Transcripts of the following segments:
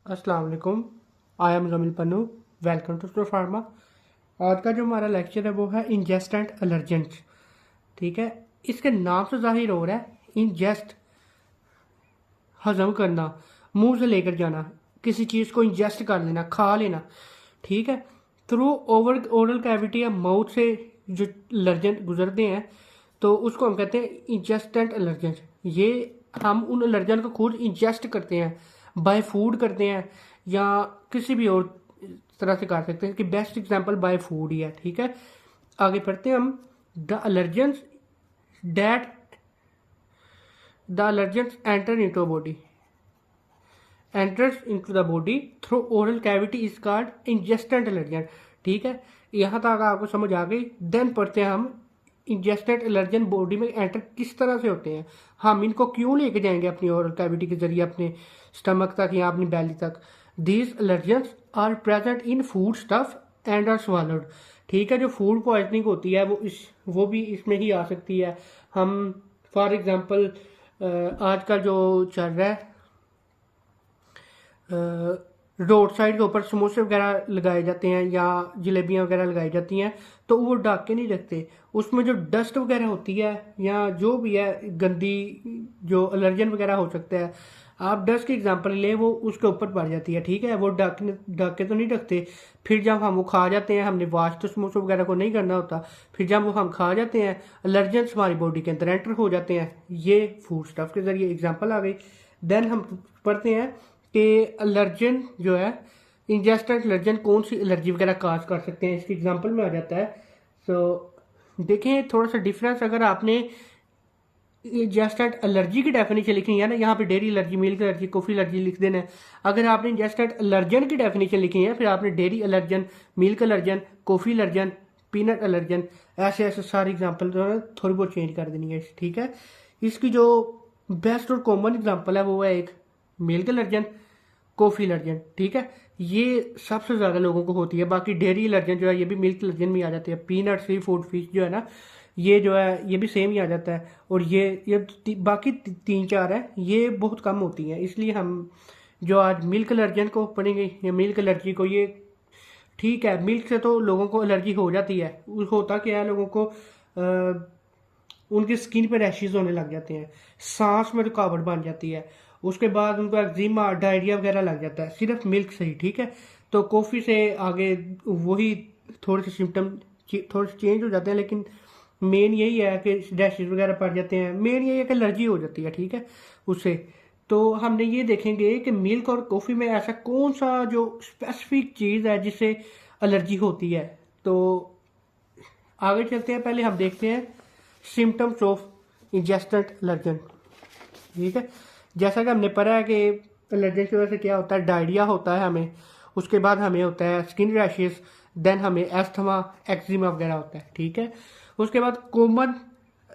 अस्सलाम वालेकुम। I am Jameel Pannu. Welcome to store pharma. आज का जो हमारा लेक्चर है वो है इंजेस्ट एंड एलर्जेंट्स। ठीक है, इसके नाम से जाहिर हो रहा है इंजेस्ट हजम करना, मुंह से लेकर जाना, किसी चीज़ को इंजेस्ट कर लेना, खा लेना। ठीक है, थ्रू ओवर ओरल कैविटी या माउथ से जो एलर्जेंट गुजरते हैं तो उसको हम कहते हैं इंजेस्टेंट एलर्जेंट। ये हम उन एलर्जन को खुद इंजेस्ट करते हैं, बाय फूड करते हैं या किसी भी और तरह से कर सकते हैं कि बेस्ट एग्जांपल बाय फूड ही है। ठीक है, आगे पढ़ते हैं हम। The allergens that the allergens enter into body enters into the body through oral cavity is called ingestant allergen. ठीक है, यहाँ तक आपको समझ आ गई। देन पढ़ते हैं हम इंजेस्टेंट एलर्जन बॉडी में एंटर किस तरह से होते हैं, हम इनको क्यों लेके जाएंगे अपनी ओरल कैविटी के जरिए अपने स्टमक तक या अपनी बैली तक। These allergens are present in food stuff and are swallowed. ठीक है, जो फूड पॉइजनिंग होती है वो भी इसमें ही आ सकती है। हम फॉर एग्जांपल आजकल जो चल रहा है रोड साइड के ऊपर समोसे वगैरह लगाए जाते हैं या जलेबियाँ वगैरह लगाई जाती हैं तो वो ढक के नहीं रखते। उसमें जो डस्ट वगैरह होती है या जो भी है गंदी जो एलर्जन वगैरह हो सकता है, आप डस्ट की एग्जांपल ले, वो उसके ऊपर पड़ जाती है। ठीक है, वो ढक के तो नहीं रखते। फिर जब हम वो खा जाते हैं, हमने वॉश तो समोसे वगैरह को नहीं करना होता, फिर जब वो हम खा जाते हैं एलर्जेंस हमारी बॉडी के अंदर एंटर हो जाते हैं। ये फूड स्टफ के जरिए एग्जांपल आ गई। देन हम पढ़ते हैं कि एलर्जन जो है इंजेस्टेंट एलर्जन कौन सी एलर्जी वगैरह काज कर सकते हैं, इसकी एग्जांपल में आ जाता है। सो देखें थोड़ा सा डिफरेंस। अगर आपने इंजेस्टेंट एलर्जी की डेफिनेशन लिखनी है ना, यहाँ पे dairy allergy, milk allergy, coffee allergy लिख देना है। अगर आपने इंजेस्टेंट एलर्जन की डेफिनेशन लिखनी है फिर आपने dairy allergen, milk allergen, coffee allergen, peanut allergen, ऐसे ऐसे सारी एग्जांपल जो है थोड़ी बहुत चेंज कर देनी है। ठीक है, इसकी जो बेस्ट और कॉमन एग्जांपल है वो है एक मिल्क एलर्जन, कॉफी एलर्जन। ठीक है, ये सबसे ज़्यादा लोगों को होती है। बाकी डेयरी एलर्जन जो है ये भी मिल्क एलर्जन में आ जाती है। पीनट, सी फूड, फिश जो है ना, ये जो है ये भी सेम ही आ जाता है। और बाकी तीन चार है ये बहुत कम होती हैं। इसलिए हम जो आज मिल्क एलर्जन को पढ़ेंगे या मिल्क एलर्जी को, ये ठीक है, मिल्क से तो लोगों को एलर्जी हो जाती है। होता क्या है, लोगों को उनकी स्किन पे रैशेज होने लग जाते हैं, सांस में रुकावट बन जाती है, उसके बाद उनको एक्जिमा, डायरिया वगैरह लग जाता है सिर्फ मिल्क से ही। ठीक है, तो कॉफ़ी से आगे वही थोड़े से सिम्टम थोड़े से चेंज हो जाते हैं, लेकिन मेन यही है कि रैशेज वगैरह पड़ जाते हैं। मेन यही है कि एलर्जी हो जाती है। ठीक है, उससे तो हमने ये देखेंगे कि मिल्क और कॉफ़ी में ऐसा कौन सा जो स्पेसिफिक चीज़ है जिससे एलर्जी होती है। तो आगे चलते हैं, पहले हम देखते हैं सिम्टम्स ऑफ इंजेस्टेंट एलर्जन। ठीक है, जैसा कि हमने पढ़ा है कि एलर्जन की वजह से क्या होता है, डायरिया होता है हमें, उसके बाद हमें होता है स्किन रैशेस, देन हमें एस्थमा, एक्जिमा वगैरह होता है। ठीक है, उसके बाद कॉमन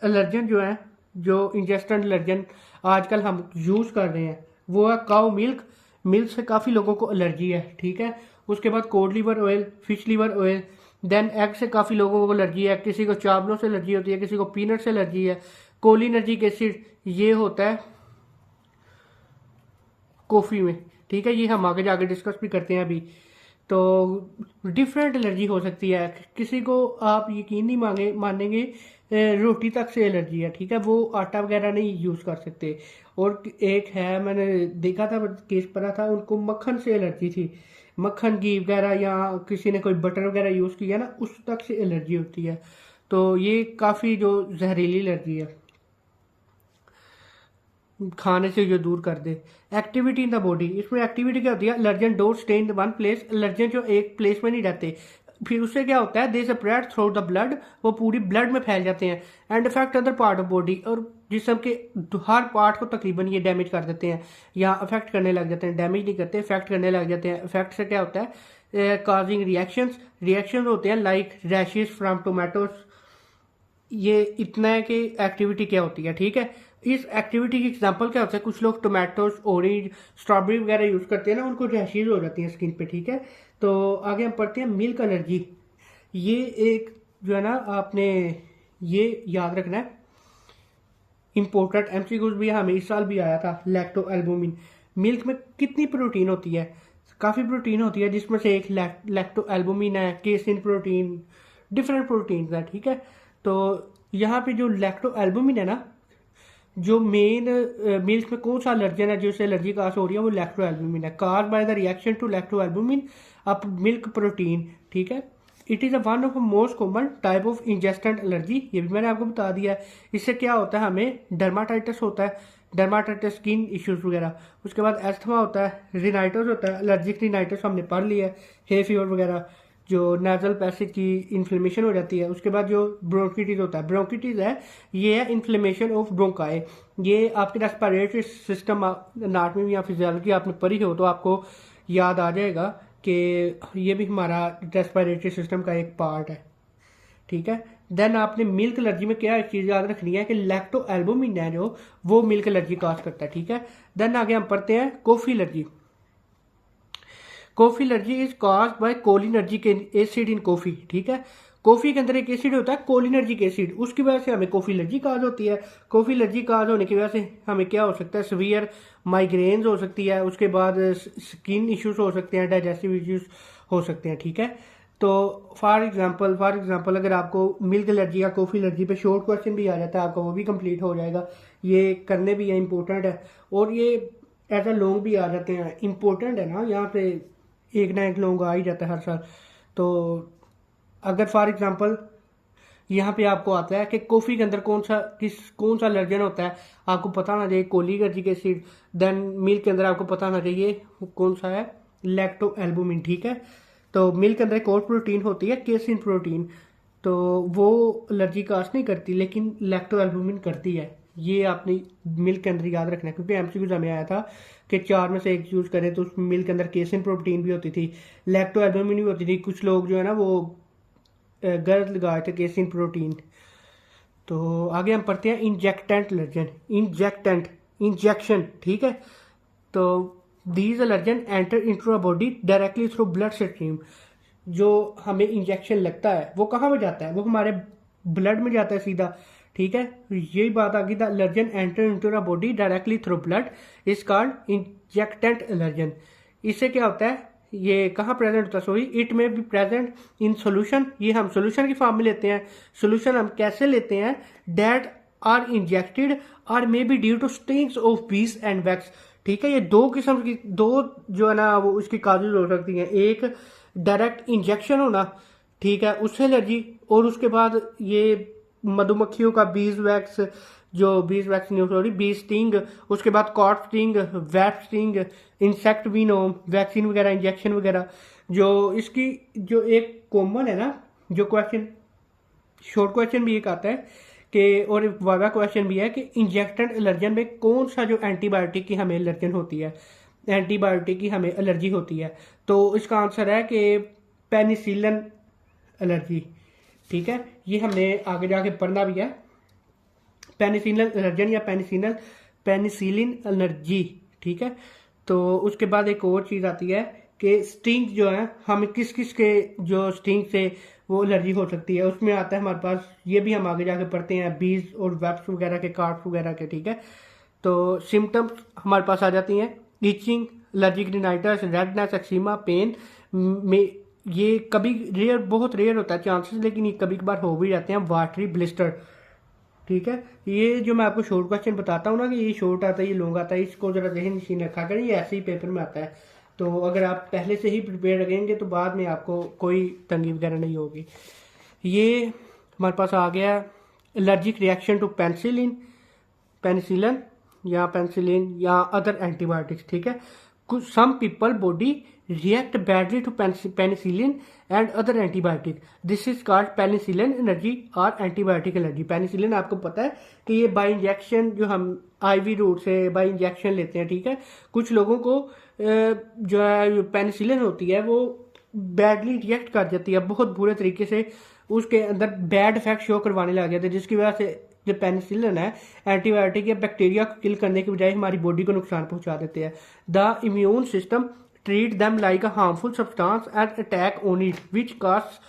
एलर्जन जो है, जो इंजेस्टेंट एलर्जन आजकल हम यूज़ कर रहे हैं वो है काउ मिल्क। मिल्क से काफ़ी लोगों को एलर्जी है। ठीक है, उसके बाद cod liver oil, fish liver oil, then egg से काफ़ी लोगों को एलर्जी है, किसी को चावलों से एलर्जी होती है, किसी को पीनट से एलर्जी है। कोलिनर्जिक एसिड ये होता है कॉफ़ी में। ठीक है, ये हम आगे जाके डिस्कस भी करते हैं अभी। तो डिफरेंट एलर्जी हो सकती है। किसी को आप यकीन नहीं मानेंगे रोटी तक से एलर्जी है। ठीक है, वो आटा वगैरह नहीं यूज़ कर सकते। और एक है, मैंने देखा था, केस पढ़ा था, उनको मक्खन से एलर्जी थी। मक्खन घी वगैरह या किसी ने कोई बटर वगैरह यूज़ किया ना, उस तक से एलर्जी होती है। तो ये काफ़ी जो जहरीली एलर्जी है, खाने से जो दूर कर दे। एक्टिविटी इन द बॉडी, इसमें एक्टिविटी क्या होती है, allergen don't stay in the one place. Allergen जो एक प्लेस में नहीं रहते, फिर उससे क्या होता है, they spread through the blood, वो पूरी ब्लड में फैल जाते हैं। And effect other part of body, और जिसम के हर पार्ट को तकरीबन ये डैमेज कर देते हैं या अफेक्ट करने लग जाते हैं। डैमेज नहीं करते, इफेक्ट करने लग जाते हैं। इफेक्ट से क्या होता है, काजिंग रिएक्शंस, रिएक्शन होते हैं लाइक रैशेस फ्रॉम टोमेटोज। ये इतना है कि एक्टिविटी क्या होती है। ठीक है, इस एक्टिविटी की एग्जांपल क्या होता है, कुछ लोग टोमेटोज, ऑरेंज, स्ट्रॉबेरी वगैरह यूज़ करते हैं ना, उनको रैशेज हो जाती हैं स्किन पे। ठीक है, तो आगे हम पढ़ते हैं मिल्क एलर्जी। ये एक जो है ना, आपने ये याद रखना है, इम्पोर्टेंट एमसीक्यूज भी हमें इस साल भी आया था, लैक्टो एल्बुमिन। मिल्क में कितनी प्रोटीन होती है? काफ़ी प्रोटीन होती है, जिसमें से एक लैक्टो एल्बुमिन है, केसिन प्रोटीन, डिफरेंट प्रोटीन है, ठीक है। तो यहाँ पे जो लैक्टो एल्बुमिन है ना, जो मेन मिल्क में कौन सा एलर्जन है जिससे एलर्जी काज हो रही है, वो लैक्टो एल्बुमिन है, cause by the reaction to lactalbumin of milk protein, ठीक है। It is a one of most common type of ingestant allergy, ये भी मैंने आपको बता दिया है। इससे क्या होता है, हमें डर्माटाइटिस होता है, डर्माटाइटिस स्किन इश्यूज वगैरह, उसके बाद एस्थमा होता है, रिनाइटिस होता है, एलर्जिक रिनाइटिस हमने पढ़ लिया है, हे फीवर वगैरह, जो नेजल पैसेज की इन्फ्लेमेशन हो जाती है। उसके बाद जो ब्रोंकिटिस होता है, ब्रोंकिटिस है ये है इन्फ्लेमेशन ऑफ ब्रोंकाई, ये आपके रेस्पिरेटरी सिस्टम एनाटॉमी या फिजियोलॉजी आपने पढ़ी हो तो आपको याद आ जाएगा कि ये भी हमारा रेस्पिरेटरी सिस्टम का एक पार्ट है, ठीक है। देन आपने मिल्क एलर्जी में क्या एक चीज़ याद रखनी है कि लैक्टो एल्बुमिन है जो वो मिल्क एलर्जी काज करता है, ठीक है। देन आगे हम पढ़ते हैं coffee allergy. Coffee allergy is cause by cholinergic acid in coffee, ठीक है। कॉफ़ी के अंदर एक एसिड होता है कोलिनर्जिक एसिड, उसकी वजह से हमें कॉफ़ी एलर्जी काज होती है। कॉफ़ी एलर्जी काज होने की वजह से हमें क्या हो सकता है, सीवियर माइग्रेन्स हो सकती है, उसके बाद स्किन इश्यूज हो सकते हैं, डाइजेस्टिव इश्यूज हो सकते हैं, ठीक है। तो फॉर एग्जांपल अगर आपको मिल्क एलर्जी या कॉफ़ी एलर्जी पे शॉर्ट क्वेश्चन भी आ जाता है, आपका वो भी कंप्लीट हो जाएगा, ये करने भी है, इंपॉर्टेंट है, और ये एज अ लॉन्ग भी आ जाते हैं, इंपॉर्टेंट है ना, यहाँ पे एक ना एक लॉन्ग आ ही जाता है हर साल। तो अगर फॉर एग्जांपल यहाँ पे आपको आता है कि कॉफ़ी के अंदर कौन सा एलर्जन होता है, आपको पता होना चाहिए कोलिनर्जिक एसिड। देन मिल्क के अंदर आपको पता होना चाहिए कौन सा है, लैक्टो एल्बुमिन, ठीक है। तो मिल्क के अंदर एक और प्रोटीन होती है केसिन प्रोटीन, तो वो एलर्जी काज नहीं करती लेकिन लैक्टो एल्बुमिन करती है। ये आपने मिल्क के अंदर याद रखना है, क्योंकि एमसीक्यूज हमें आया था कि 4 में से एक चूज करें तो उस मिल्क के अंदर केसिन प्रोटीन भी होती थी, लैक्टो एल्बुमिन भी होती थी। कुछ लोग जो है ना वो गलत लगाए थे केसिन प्रोटीन। तो आगे हम पढ़ते हैं इंजेक्टेंट एलर्जन, इंजेक्शन, ठीक है। तो these allergen enter into a body directly through blood stream, जो हमें इंजेक्शन लगता है वो कहाँ पे जाता है, वो हमारे ब्लड में जाता है सीधा, ठीक है। यही बात आ गई, the allergen enter into the body directly through blood is called injectant allergen. इससे क्या होता है, ये कहाँ प्रेजेंट होता है, sorry, it may be present in solution, ये हम सोल्यूशन की फॉर्म में लेते हैं। सोल्यूशन हम कैसे लेते हैं, डेट आर इंजेक्टेड और maybe due to stings of bees and wax, ठीक है। ये दो किस्म की, दो जो है ना वो उसकी काजेज हो सकती हैं, एक डायरेक्ट इंजेक्शन होना, ठीक है, उससे एलर्जी, और उसके बाद ये मधुमक्खियों का बीज वैक्स, जो बीज वैक्स नहीं, सॉरी, बीज स्टिंग, उसके बाद कॉट sting, web sting, insect venom, vaccine वगैरह, इंजेक्शन वगैरह। जो इसकी जो एक कॉमन है ना, जो क्वेश्चन शॉर्ट क्वेश्चन भी एक आता है कि, और वाइवा क्वेश्चन भी है कि इंजेक्टेड एलर्जन में कौन सा जो एंटीबायोटिक की हमें एलर्जन होती है, एंटीबायोटिक की हमें एलर्जी होती है। तो इसका आंसर है कि पेनिसिलिन एलर्जी, ठीक है। ये हमने आगे जाके पढ़ना भी है, पेनिसिलिन एलर्जन या पेनिसिलिन एलर्जी, ठीक है। तो उसके बाद एक और चीज़ आती है कि स्टिंग जो है, हमें किस किस के जो स्टिंग से वो एलर्जी हो सकती है, उसमें आता है हमारे पास, ये भी हम आगे जाके पढ़ते हैं, बीज और वेब्स वगैरह के, कार्ड्स वगैरह के, ठीक है। तो सिम्टम्स हमारे पास आ जाती हैं, itching, allergic rhinitis, redness, eczema, pain में, ये कभी रेयर, बहुत रेयर होता है चांसेस, लेकिन ये कभी कभार हो भी जाते हैं, वाटरी ब्लिस्टर, ठीक है। ये जो मैं आपको शॉर्ट क्वेश्चन बताता हूँ ना कि ये शॉर्ट आता है, ये लॉन्ग आता है, इसको जरा जहन नशीन रखा करें, ये ऐसे ही पेपर में आता है। तो अगर आप पहले से ही प्रिपेयर रहेंगे तो बाद में आपको कोई तंगी वगैरह नहीं होगी। ये हमारे पास आ गया एलर्जिक रिएक्शन टू पेनिसिलिन या अदर एंटीबायोटिक्स, ठीक है। कुछ some people body react badly to penicillin and other antibiotic, this is called penicillin allergy और एंटीबायोटिक एलर्जी। पेनिसिलिन आपको पता है कि ये बाय इंजेक्शन, जो हम आईवी रूट से बाय इंजेक्शन लेते हैं, ठीक है। कुछ लोगों को जो है पेनिसिलिन होती है वो बैडली रिएक्ट कर जाती है, बहुत बुरे तरीके से उसके अंदर बैड इफेक्ट शो करवाने लग जाते हैं, जिसकी वजह से जो पेनिसिलिन है एंटीबायोटिक या बैक्टीरिया को किल करने के बजाय हमारी बॉडी को नुकसान पहुंचा देते हैं। The immune system treat them like a harmful substance and attack on it, which cause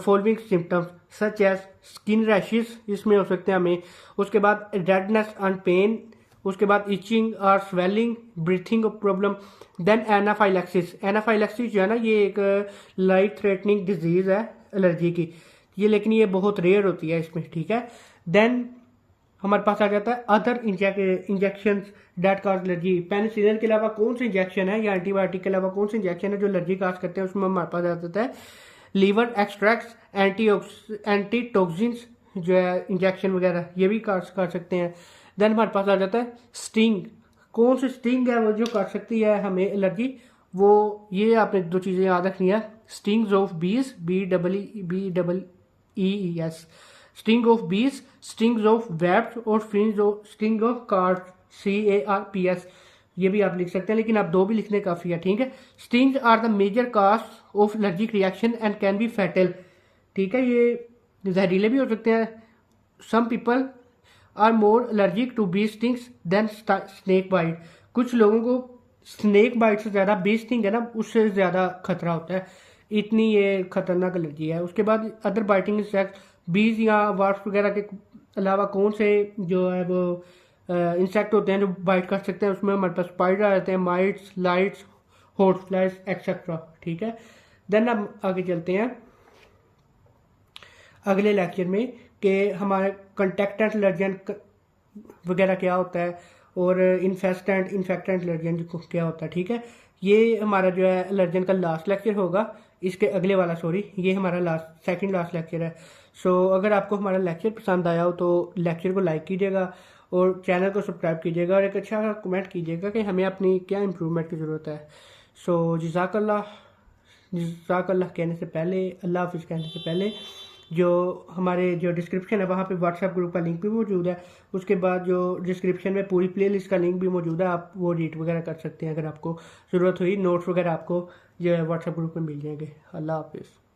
following symptoms such as skin rashes, इसमें हो सकते हैं हमें, उसके बाद redness and pain, उसके बाद इचिंग और swelling, breathing problem. Then anaphylaxis. Anaphylaxis जो है ना, ये एक लाइफ थ्रेटनिंग डिजीज़ है एलर्जी की, ये लेकिन ये बहुत रेयर होती है इसमें, ठीक है। देन हमारे पास आ जाता है अदर इंजेक्शन डेट काज एलर्जी। पेनिसिलिन के अलावा कौन से इंजेक्शन है या एंटीबायोटिक के अलावा कौन से इंजेक्शन है जो एलर्जी काज करते हैं, उसमें हमारे पास आ जाता है लीवर एक्सट्रैक्ट्स, एंटी टॉक्सिन्स जो है इंजेक्शन वगैरह, ये भी काज कर सकते हैं। देन हमारे पास आ जाता है स्टिंग। कौन सी स्टिंग है वो जो कर सकती है हमें एलर्जी, वो ये आपने दो चीज़ें याद रखनी है, स्टिंग्स ऑफ बीज, BEES, स्टिंग ऑफ बीज, स्टिंग्स ऑफ वेब्स और स्टिंग ऑफ कार्ड्स, CARPS, ये भी आप लिख सकते हैं, लेकिन आप दो भी लिखने काफ़ी है, ठीक है। Stings are the major cause of allergic reaction and can be fatal, ठीक है, ये जहरीले भी हो सकते हैं। Some people are more allergic to bee stings than snake bite. कुछ लोगों को स्नेक बाइट से ज़्यादा बी स्टिंग है ना, उससे ज़्यादा खतरा होता है, इतनी ये खतरनाक एलर्जी है। उसके बाद अदर बाइटिंग इंसेक्ट, बीज या वार्प्स वगैरह के अलावा कौन से जो है वो इंसेक्ट होते हैं जो बाइट कर सकते हैं, उसमें हमारे पास स्पाइडर आ जाते हैं, mites, lights, hot flies etcetera, ठीक है। देन हम आगे चलते हैं अगले लेक्चर में कि हमारे कंटेक्टेंट एलर्जन वगैरह क्या होता है और इन्फेक्टेंट एलर्जन क्या होता है, ठीक है। ये हमारा जो है एलर्जन का लास्ट लेक्चर होगा, इसके अगले वाला, सॉरी, ये हमारा सेकंड लास्ट लेक्चर है। सो अगर आपको हमारा लेक्चर पसंद आया हो तो लेक्चर को लाइक कीजिएगा और चैनल को सब्सक्राइब कीजिएगा और एक अच्छा कमेंट कीजिएगा कि हमें अपनी क्या इम्प्रूवमेंट की ज़रूरत है। सो जज़ाकल्लाह कहने से पहले, अल्लाह हाफिज़ कहने से पहले, जो हमारे जो डिस्क्रिप्शन है वहाँ पे व्हाट्सएप ग्रुप का लिंक भी मौजूद है। उसके बाद जो डिस्क्रिप्शन में पूरी प्लेलिस्ट का लिंक भी मौजूद है, आप वो रीड वगैरह कर सकते हैं। अगर आपको ज़रूरत हुई, नोट्स वगैरह आपको जो है व्हाट्सएप ग्रुप में मिल जाएंगे। अल्लाह हाफिज़।